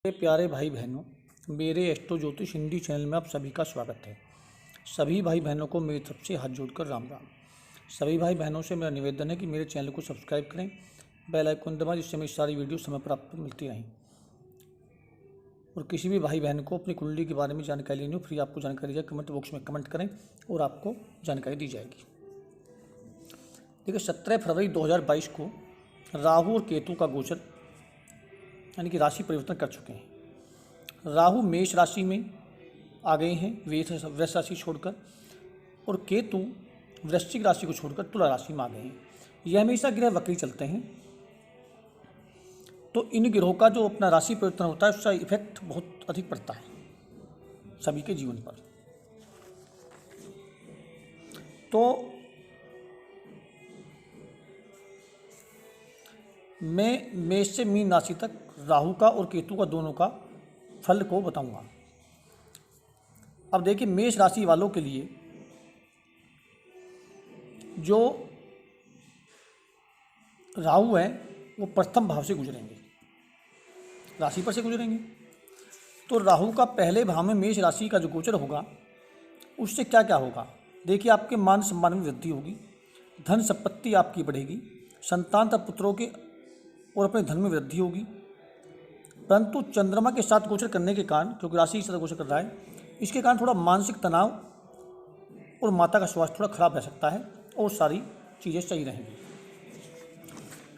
मेरे प्यारे भाई बहनों, मेरे एस्ट्रो ज्योतिष हिंदी चैनल में आप सभी का स्वागत है। सभी भाई बहनों को मेरी तरफ से हाथ जोड़कर राम राम। सभी भाई बहनों से मेरा निवेदन है कि मेरे चैनल को सब्सक्राइब करें, बेल आइकन दबाएं, जिससे मेरी सारी वीडियो समय पर आपको मिलती रहें। और किसी भी भाई बहन को अपनी कुंडली के बारे में जानकारी लेनी हो, फ्री आपको जानकारी जाए, कमेंट बॉक्स में कमेंट करें और आपको जानकारी दी जाएगी। देखिए, 17 फरवरी 2022 को राहु और केतु का गोचर यानी कि राशि परिवर्तन कर चुके हैं। राहु मेष राशि में आ गए हैं वृष राशि छोड़कर, और केतु वृश्चिक राशि को छोड़कर तुला राशि में आ गए हैं। यह हमेशा ग्रह वक्री चलते हैं, तो इन ग्रहों का जो अपना राशि परिवर्तन होता है उसका इफेक्ट बहुत अधिक पड़ता है सभी के जीवन पर। तो मैं मेष से मीन राशि तक राहु का और केतु का दोनों का फल को बताऊंगा। अब देखिए, मेष राशि वालों के लिए जो राहु है वो प्रथम भाव से गुजरेंगे, राशि पर से गुजरेंगे। तो राहु का पहले भाव में मेष राशि का जो गोचर होगा उससे क्या क्या होगा। देखिए, आपके मान सम्मान में वृद्धि होगी, धन संपत्ति आपकी बढ़ेगी, संतान तथा पुत्रों के और अपने धन में वृद्धि होगी। परंतु चंद्रमा के साथ गोचर करने के कारण, क्योंकि राशि के साथ गोचर कर रहा है, इसके कारण थोड़ा मानसिक तनाव और माता का स्वास्थ्य थोड़ा खराब रह सकता है और सारी चीज़ें सही रहेंगी।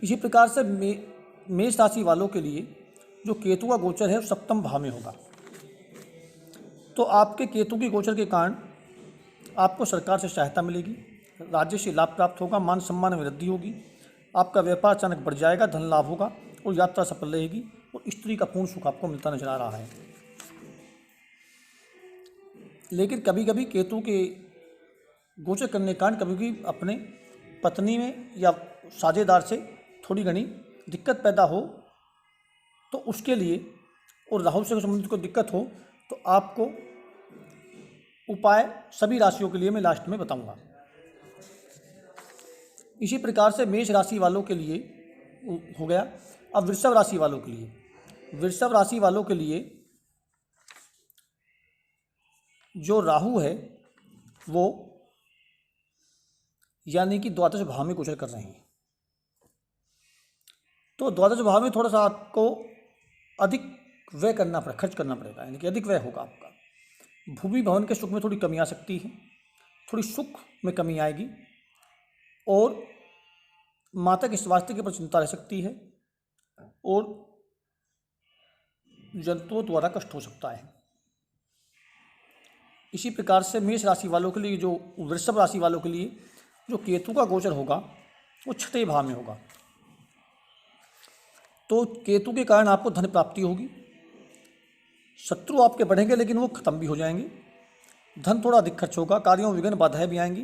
इसी प्रकार से मेष राशि वालों के लिए जो केतु का गोचर है वो सप्तम भाव में होगा। तो आपके केतु के गोचर के कारण आपको सरकार से सहायता मिलेगी, राज्य से लाभ प्राप्त होगा, मान सम्मान में वृद्धि होगी, आपका व्यापार अचानक बढ़ जाएगा, धन लाभ होगा और यात्रा सफल रहेगी, और स्त्री का पूर्ण सुख आपको मिलता नजर आ रहा है। लेकिन कभी कभी केतु के गोचर करने के कारण कभी भी अपने पत्नी में या साझेदार से थोड़ी घनी दिक्कत पैदा हो, तो उसके लिए, और राहु से संबंधित कोई दिक्कत हो, तो आपको उपाय सभी राशियों के लिए मैं लास्ट में बताऊंगा। इसी प्रकार से मेष राशि वालों के लिए हो गया। अब वृषभ राशि वालों के लिए, वृषभ राशि वालों के लिए जो राहु है वो यानी कि द्वादश भाव में गोचर कर रहे हैं। तो द्वादश भाव में थोड़ा सा आपको अधिक व्यय करना पड़ेगा, खर्च करना पड़ेगा, यानी कि अधिक व्यय होगा आपका। भूमि भवन के सुख में थोड़ी कमी आ सकती है, थोड़ी सुख में कमी आएगी, और माता के स्वास्थ्य के प्रति चिंता रह सकती है, और जंतुओं द्वारा कष्ट हो सकता है। इसी प्रकार से मेष राशि वालों के लिए, जो वृषभ राशि वालों के लिए जो केतु का गोचर होगा वो छठे भाव में होगा। तो केतु के कारण आपको धन प्राप्ति होगी, शत्रु आपके बढ़ेंगे लेकिन वो खत्म भी हो जाएंगे, धन थोड़ा अधिक खर्च होगा, कार्यों में विघ्न बाधाएं भी आएंगी,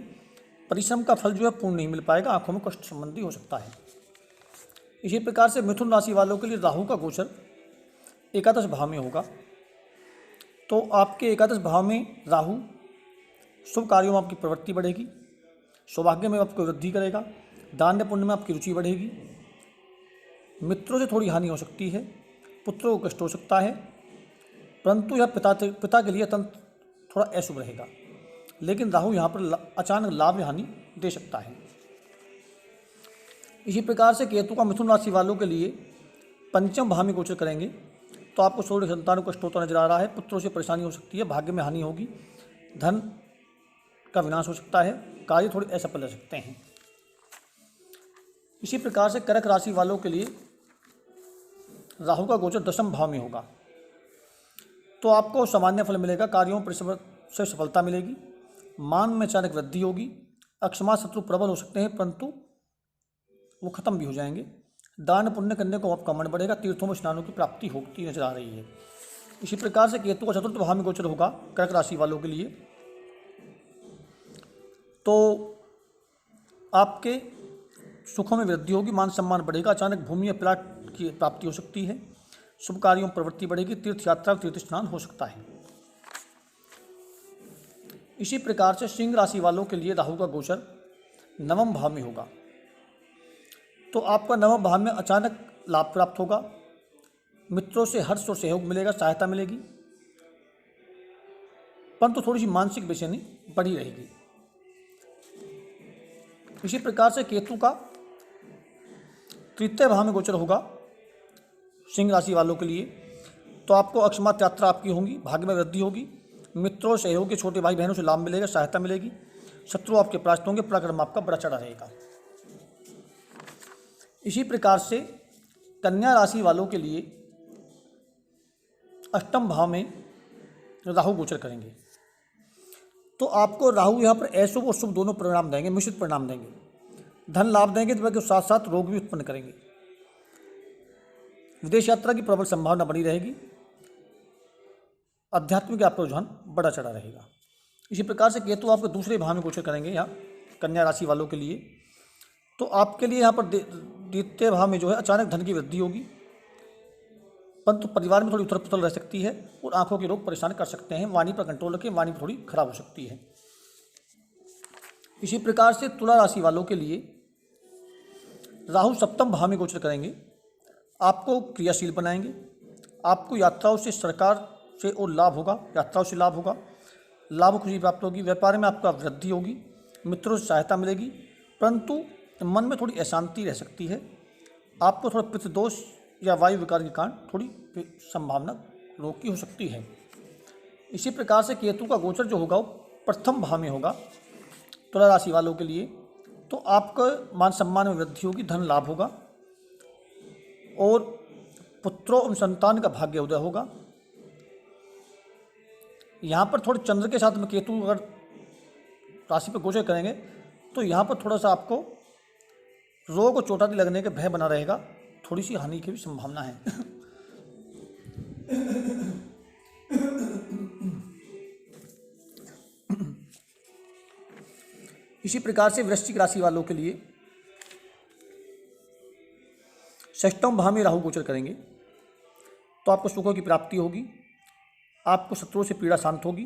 परिश्रम का फल जो है पूर्ण नहीं मिल पाएगा, आंखों में कष्ट संबंधी हो सकता है। इसी प्रकार से मिथुन राशि वालों के लिए राहु का गोचर एकादश भाव में होगा। तो आपके एकादश भाव में राहु शुभ कार्यों में आपकी प्रवृत्ति बढ़ेगी, सौभाग्य में आपको वृद्धि करेगा, दान पुण्य में आपकी रुचि बढ़ेगी, मित्रों से थोड़ी हानि हो सकती है, पुत्रों को कष्ट हो सकता है, परंतु यह पिता के लिए तंत्र थोड़ा अशुभ रहेगा। लेकिन राहु यहाँ पर अचानक लाभ या हानि दे सकता है। इसी प्रकार से केतु का मिथुन राशि वालों के लिए पंचम भाव में गोचर करेंगे, तो आपको थोड़ी संतानों को कष्ट होता नजर आ रहा है, पुत्रों से परेशानी हो सकती है, भाग्य में हानि होगी, धन का विनाश हो सकता है, कार्य थोड़े असफल रह सकते हैं। इसी प्रकार से कर्क राशि वालों के लिए राहु का गोचर दशम भाव में होगा। तो आपको सामान्य फल मिलेगा, कार्यों परिश्रम से सफलता मिलेगी, मान में अचानक वृद्धि होगी, अक्षमा शत्रु प्रबल हो सकते हैं परंतु वो खत्म भी हो जाएंगे, दान पुण्य करने को आपका मन बढ़ेगा, तीर्थों में स्नानों की प्राप्ति होती नजर आ रही है। इसी प्रकार से केतु का चतुर्थ भाव में गोचर होगा कर्क राशि वालों के लिए। तो आपके सुखों में वृद्धि होगी, मान सम्मान बढ़ेगा, अचानक भूमि या प्लाट की प्राप्ति हो सकती है, शुभ कार्यों में प्रवृत्ति बढ़ेगी, तीर्थ यात्रा तीर्थ स्नान हो सकता है। इसी प्रकार से सिंह राशि वालों के लिए राहु का गोचर नवम भाव में होगा। तो आपका नवम भाव में अचानक लाभ प्राप्त होगा, मित्रों से हर्ष और सहयोग मिलेगा, सहायता मिलेगी, परंतु थोड़ी सी मानसिक बेचैनी बढ़ी रहेगी। इसी प्रकार से केतु का तृतीय भाव में गोचर होगा सिंह राशि वालों के लिए, तो आपको अकस्मात यात्रा आपकी होगी, भाग्य में वृद्धि होगी, मित्रों सहयोग के छोटे भाई बहनों से लाभ मिलेगा, सहायता मिलेगी, शत्रु आपके परास्त होंगे, पराक्रम आपका बड़ा चढ़ा रहेगा। इसी प्रकार से कन्या राशि वालों के लिए अष्टम भाव में राहु गोचर करेंगे, तो आपको राहु यहाँ पर अशुभ और शुभ दोनों परिणाम देंगे, मिश्रित परिणाम देंगे। धन लाभ देंगे तो साथ साथ रोग भी उत्पन्न करेंगे। विदेश यात्रा की प्रबल संभावना बनी रहेगी, आध्यात्मिक आपका रुझान बड़ा चढ़ा रहेगा। इसी प्रकार से केतु आपके दूसरे भाव में गोचर करेंगे यहाँ कन्या राशि वालों के लिए, तो आपके लिए यहाँ पर द्वितीय भाव में जो है अचानक धन की वृद्धि होगी, परंतु परिवार में थोड़ी उथल पुथल रह सकती है और आंखों के रोग परेशान कर सकते हैं। वाणी पर कंट्रोल रखें, वाणी थोड़ी खराब हो सकती है। इसी प्रकार से तुला राशि वालों के लिए राहु सप्तम भाव में गोचर करेंगे, आपको क्रियाशील बनाएंगे, आपको यात्राओं से सरकार से और लाभ होगा, यात्राओं से लाभ होगा, लाभ खुशी प्राप्त होगी, व्यापार में आपका वृद्धि होगी, मित्रों से सहायता मिलेगी, परंतु मन में थोड़ी अशांति रह सकती है। आपको थोड़ा पित्तदोष या वायु विकार के कारण थोड़ी संभावना रोग की हो सकती है। इसी प्रकार से केतु का गोचर जो होगा वो प्रथम भाव में होगा तुला राशि वालों के लिए, तो आपका मान सम्मान में वृद्धि होगी, धन लाभ होगा और पुत्रों एवं संतान का भाग्य उदय होगा। यहाँ पर थोड़े चंद्र के साथ में केतु अगर राशि पर गोचर करेंगे तो यहाँ पर थोड़ा सा आपको रोग और चोट आदि लगने के भय बना रहेगा, थोड़ी सी हानि की भी संभावना है। इसी प्रकार से वृश्चिक राशि वालों के लिए षष्ठम भाव में राहु गोचर करेंगे, तो आपको सुखों की प्राप्ति होगी, आपको शत्रुओं से पीड़ा शांत होगी,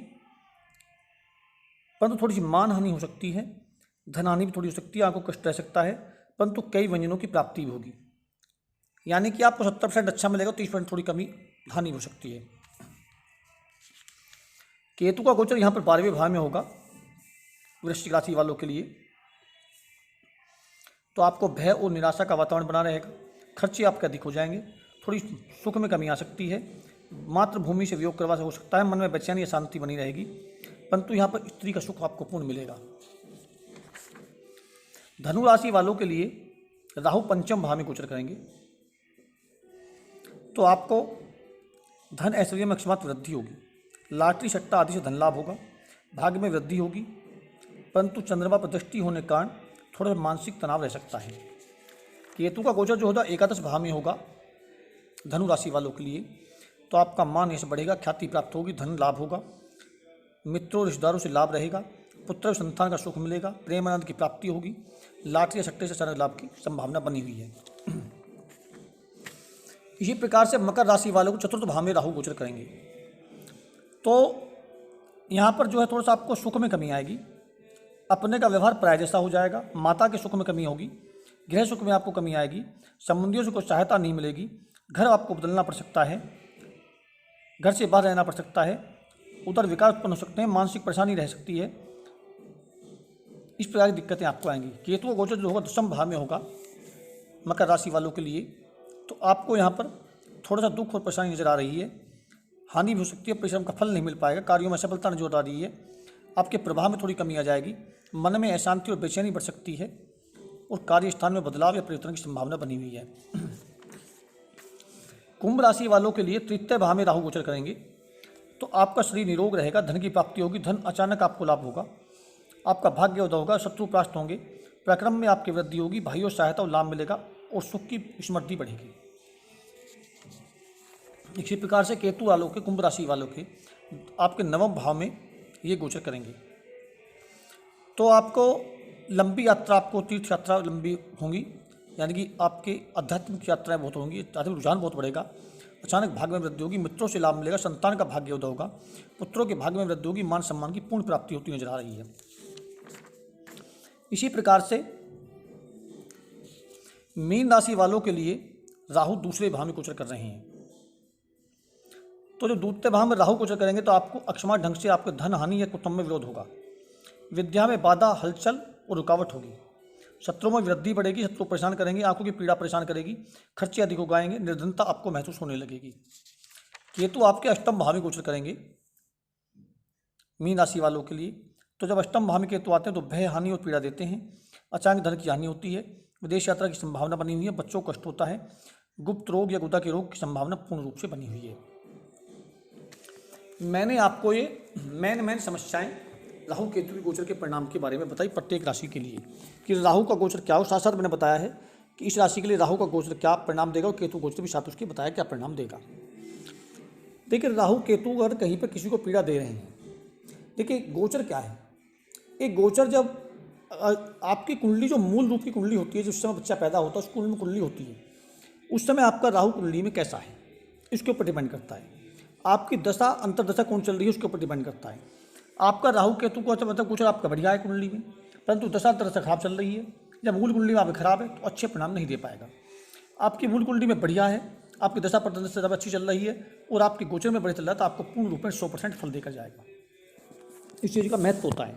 परंतु थोड़ी सी मान हानि हो सकती है, धन हानि भी थोड़ी हो सकती है, आपको कष्ट रह सकता है, परंतु कई व्यंजनों की प्राप्ति भी होगी। यानी कि आपको 70% अच्छा मिलेगा, 30% थोड़ी कमी हानि हो सकती है। केतु का गोचर यहाँ पर 12वें भाव में होगा वृश्चिक राशि वालों के लिए, तो आपको भय और निराशा का वातावरण बना रहेगा, खर्चे आपके अधिक हो जाएंगे, थोड़ी सुख में कमी आ सकती है, मातृभूमि से वियोग करवा से हो सकता है, मन में बेचैनी या शांति बनी रहेगी, परंतु यहाँ पर स्त्री का सुख आपको पूर्ण मिलेगा। धनु राशि वालों के लिए राहु पंचम भाव में गोचर करेंगे, तो आपको धन ऐश्वर्य में अकस्मात वृद्धि होगी, लॉटरी सट्टा आदि से धन लाभ होगा, भाग्य में वृद्धि होगी, परंतु चंद्रमा पर दृष्टि होने के कारण थोड़ा मानसिक तनाव रह सकता है। केतु का गोचर जो होगा एकादश भाव में होगा धनु राशि वालों के लिए, तो आपका मान यश बढ़ेगा, ख्याति प्राप्त होगी, धन लाभ होगा, मित्रों रिश्तेदारों से लाभ रहेगा, पुत्र संतान का सुख मिलेगा, प्रेम आनंद की प्राप्ति होगी, लॉटरी या सट्टे से अचानक लाभ की संभावना बनी हुई है। इसी प्रकार से मकर राशि वालों को चतुर्थ भाव में राहु गोचर करेंगे, तो यहाँ पर जो है थोड़ा सा आपको सुख में कमी आएगी, अपने का व्यवहार पराया जैसा हो जाएगा, माता के सुख में कमी होगी, गृह सुख में आपको कमी आएगी, संबंधियों से कोई सहायता नहीं मिलेगी, घर आपको बदलना पड़ सकता है, घर से बाहर रहना पड़ सकता है, उधर विकार उत्पन्न हो सकते हैं, मानसिक परेशानी रह सकती है, इस प्रकार की दिक्कतें आपको आएंगी। केतु का गोचर जो होगा दशम भाव में होगा मकर राशि वालों के लिए, तो आपको यहाँ पर थोड़ा सा दुख और परेशानी नजर आ रही है, हानि भी हो सकती है, परिश्रम का फल नहीं मिल पाएगा, कार्यों में सफलता नजर आ रही है, आपके प्रभाव में थोड़ी कमी आ जाएगी, मन में अशांति और बेचैनी बढ़ सकती है और कार्यस्थान में बदलाव या परिवर्तन की संभावना बनी हुई है। कुंभ राशि वालों के लिए तृतीय भाव में राहु गोचर करेंगे, तो आपका शरीर निरोग रहेगा, धन की प्राप्ति होगी, धन अचानक आपको लाभ होगा, आपका भाग्य उदय होगा, शत्रु परास्त होंगे, पराक्रम में आपकी वृद्धि होगी, भाइयों से सहायता और लाभ मिलेगा और सुख की समृद्धि बढ़ेगी। इसी प्रकार से केतु वालों के, कुंभ राशि वालों के आपके नवम भाव में ये गोचर करेंगे, तो आपको लंबी यात्रा, आपको तीर्थ यात्रा लंबी होंगी, यानी कि आपके आध्यात्मिक यात्राएं बहुत होंगी, आध्यात्मिक रुझान बहुत बढ़ेगा, अचानक भाग्य में वृद्धि होगी, मित्रों से लाभ मिलेगा, संतान का भाग्य उदय होगा, पुत्रों के भाग्य में वृद्धि होगी, मान सम्मान की पूर्ण प्राप्ति होती नजर आ रही है। इसी प्रकार से मीन राशि वालों के लिए राहु दूसरे भाव में गोचर कर रहे हैं, तो जो दूसरे भाव में राहु गोचर करेंगे तो आपको अक्षमा ढंग से आपके धन हानि या कुटुंब में विरोध होगा। विद्या में बाधा, हलचल और रुकावट होगी। शत्रुओं में वृद्धि बढ़ेगी, शत्रु परेशान करेंगे, आंखों की पीड़ा परेशान करेगी, खर्चे अधिक हो जाएंगे, निर्धनता आपको महसूस होने लगेगी। केतु आपके अष्टम भाव में गोचर करेंगे मीन राशि वालों के लिए। तो जब अष्टम भाव में केतु आते हैं तो भय, हानि और पीड़ा देते हैं। अचानक धन की हानि होती है, विदेश यात्रा की संभावना बनी हुई है, बच्चों को कष्ट होता है, गुप्त रोग या गुदा के रोग की संभावना पूर्ण रूप से बनी हुई है। मैंने आपको ये मेन समस्याएं राहु केतु के गोचर के परिणाम के बारे में बताई प्रत्येक राशि के लिए कि राहु का गोचर क्या हो। साथ साथ मैंने बताया है कि इस राशि के लिए राहु का गोचर क्या परिणाम देगा और केतु गोचर भी साथ उसके बताया क्या परिणाम देगा। देखिए, राहु केतु अगर कहीं पर किसी को पीड़ा दे रहे हैं, देखिए गोचर क्या है। एक गोचर जब आपकी कुंडली, जो मूल रूप की कुंडली होती है, जिस समय बच्चा पैदा होता है उस कुंडली में कुंडली होती है, उस समय आपका राहु कुंडली में कैसा है इसके ऊपर डिपेंड करता है। आपकी दशा अंतरदशा कौन चल रही है उसके ऊपर डिपेंड करता है। आपका राहु केतु को अच्छा मतलब गोचर आपका बढ़िया है कुंडली में, परंतु दशा अंतरदशा खराब चल रही है, जब मूल कुंडली में आपकी खराब है तो अच्छे परिणाम नहीं दे पाएगा। आपकी मूल कुंडली में बढ़िया है, आपकी दशा अंतरदशा जब अच्छी चल रही है और आपके गोचर में बढ़िया चल रहा है तो आपको पूर्ण रूप में 100% फल देकर जाएगा। इस चीज़ का महत्व होता है।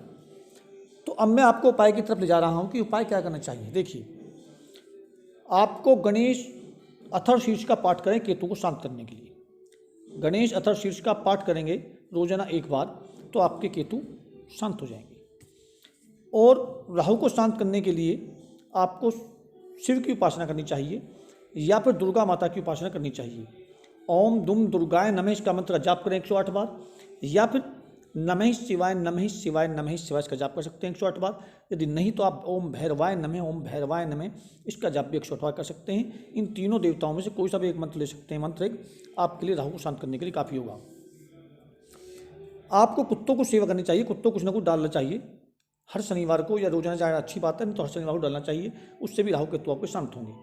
तो अब मैं आपको उपाय की तरफ ले जा रहा हूँ कि उपाय क्या करना चाहिए। देखिए, आपको गणेश अथर्वशीर्ष का पाठ करें केतु को शांत करने के लिए। गणेश अथर्वशीर्ष का पाठ करेंगे रोजाना एक बार तो आपके केतु शांत हो जाएंगे। और राहु को शांत करने के लिए आपको शिव की उपासना करनी चाहिए या फिर दुर्गा माता की उपासना करनी चाहिए। ओम दुम दुर्गाय नमः का मंत्र का जाप करें 108 बार, या फिर नमः शिवाय नमः शिवाय नमः शिवाय इसका जाप कर सकते हैं 108 बार। यदि नहीं तो आप ओम भैरवाय नमः, ओम भैरवाय नमः इसका जाप भी 108 बार कर सकते हैं। इन तीनों देवताओं में से कोई सा भी एक मंत्र ले सकते हैं। मंत्र एक आपके लिए राहु को शांत करने के लिए काफ़ी होगा। आपको कुत्तों को सेवा करनी चाहिए, कुत्तों को कुछ ना कुछ डालना चाहिए हर शनिवार को, या रोजाना जाना अच्छी बात है, नहीं तो हर शनिवार को डालना चाहिए, उससे भी राहु केतु आपके शांत होंगे।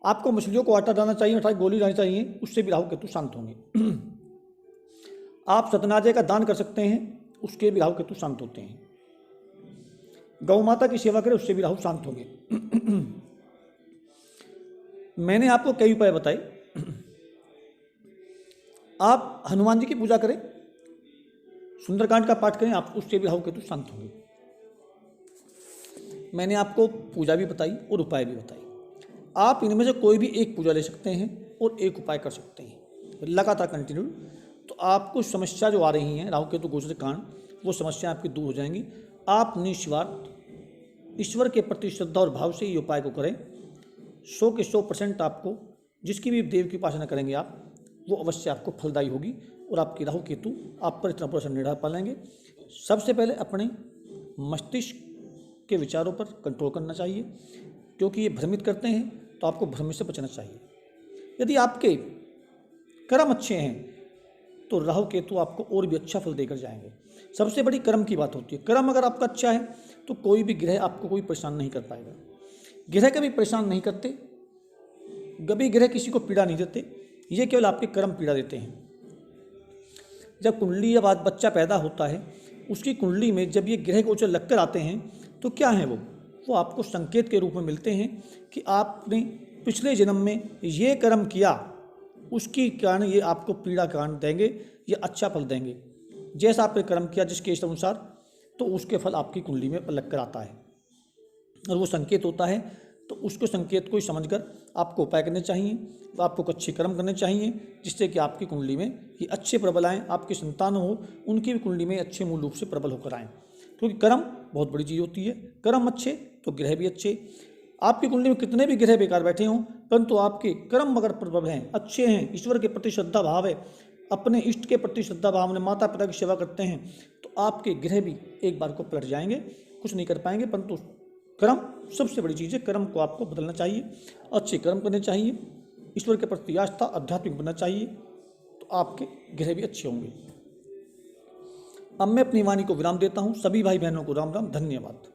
आपको मछलियों को आटा डालना चाहिए, मिठाई गोली डालनी चाहिए, उससे भी राहु केतु शांत होंगे। आप सतनाजे का दान कर सकते हैं, उसके भी राहु केतु शांत होते हैं। गौ माता की सेवा करें, उससे भी राहु शांत होंगे। मैंने आपको कई उपाय बताए। आप हनुमान जी की पूजा करें, सुंदरकांड का पाठ करें, आप उससे भी राहु केतु शांत होंगे। मैंने आपको पूजा भी बताई और उपाय भी बताई। आप इनमें से कोई भी एक पूजा ले सकते हैं और एक उपाय कर सकते हैं लगातार कंटिन्यू। तो आपको समस्या जो आ रही हैं राहु केतु गोचर के कारण, वो समस्या आपकी दूर हो जाएंगी। आप निस्वार्थ ईश्वर के प्रति श्रद्धा और भाव से ये उपाय को करें। 100 के 100% आपको जिसकी भी देव की उपासना करेंगे आप, वो अवश्य आपको फलदायी होगी और आपकी राहु केतु आप पर इतना पूरा निर्भर पालेंगे। सबसे पहले अपने मस्तिष्क के विचारों पर कंट्रोल करना चाहिए, क्योंकि ये भ्रमित करते हैं, तो आपको भ्रम से बचना चाहिए। यदि आपके कर्म अच्छे हैं तो राहु केतु आपको और भी अच्छा फल देकर जाएंगे। सबसे बड़ी कर्म की बात होती है। कर्म अगर आपका अच्छा है तो कोई भी ग्रह आपको कोई परेशान नहीं कर पाएगा। ग्रह कभी परेशान नहीं करते, कभी ग्रह किसी को पीड़ा नहीं देते, ये केवल आपके कर्म पीड़ा देते हैं। जब कुंडली या बच्चा पैदा होता है, उसकी कुंडली में जब ये ग्रह गोचर लगकर आते हैं तो क्या है वो आपको संकेत के रूप में मिलते हैं कि आपने पिछले जन्म में ये कर्म किया, उसके कारण ये आपको पीड़ा कारण देंगे या अच्छा फल देंगे। जैसा आपने कर्म किया जिसके इष्ट अनुसार, तो उसके फल आपकी कुंडली में लग कर आता है और वो संकेत होता है। तो उसको संकेत को ही समझकर आपको उपाय करने चाहिए, तो आपको अच्छे कर्म करने चाहिए जिससे कि आपकी कुंडली में ये अच्छे प्रबल आएँ, आपकी संतान हो उनकी भी कुंडली में अच्छे मूल रूप से प्रबल होकर आएँ। क्योंकि कर्म बहुत बड़ी चीज़ होती है। कर्म अच्छे तो ग्रह भी अच्छे। आपकी कुंडली में कितने भी ग्रह बेकार बैठे हों, परंतु आपके कर्म अगर प्रबल हैं, अच्छे हैं, ईश्वर के प्रति श्रद्धा भाव है, अपने इष्ट के प्रति श्रद्धा भाव में माता पिता की सेवा करते हैं, तो आपके ग्रह भी एक बार को पलट जाएंगे, कुछ नहीं कर पाएंगे। परंतु कर्म सबसे बड़ी चीज़ है। कर्म को आपको बदलना चाहिए, अच्छे कर्म करने चाहिए, ईश्वर के प्रति आस्था आध्यात्मिक बनना चाहिए, तो आपके ग्रह भी अच्छे होंगे। अब मैं अपनी वाणी को विराम देता हूँ। सभी भाई बहनों को राम राम, धन्यवाद।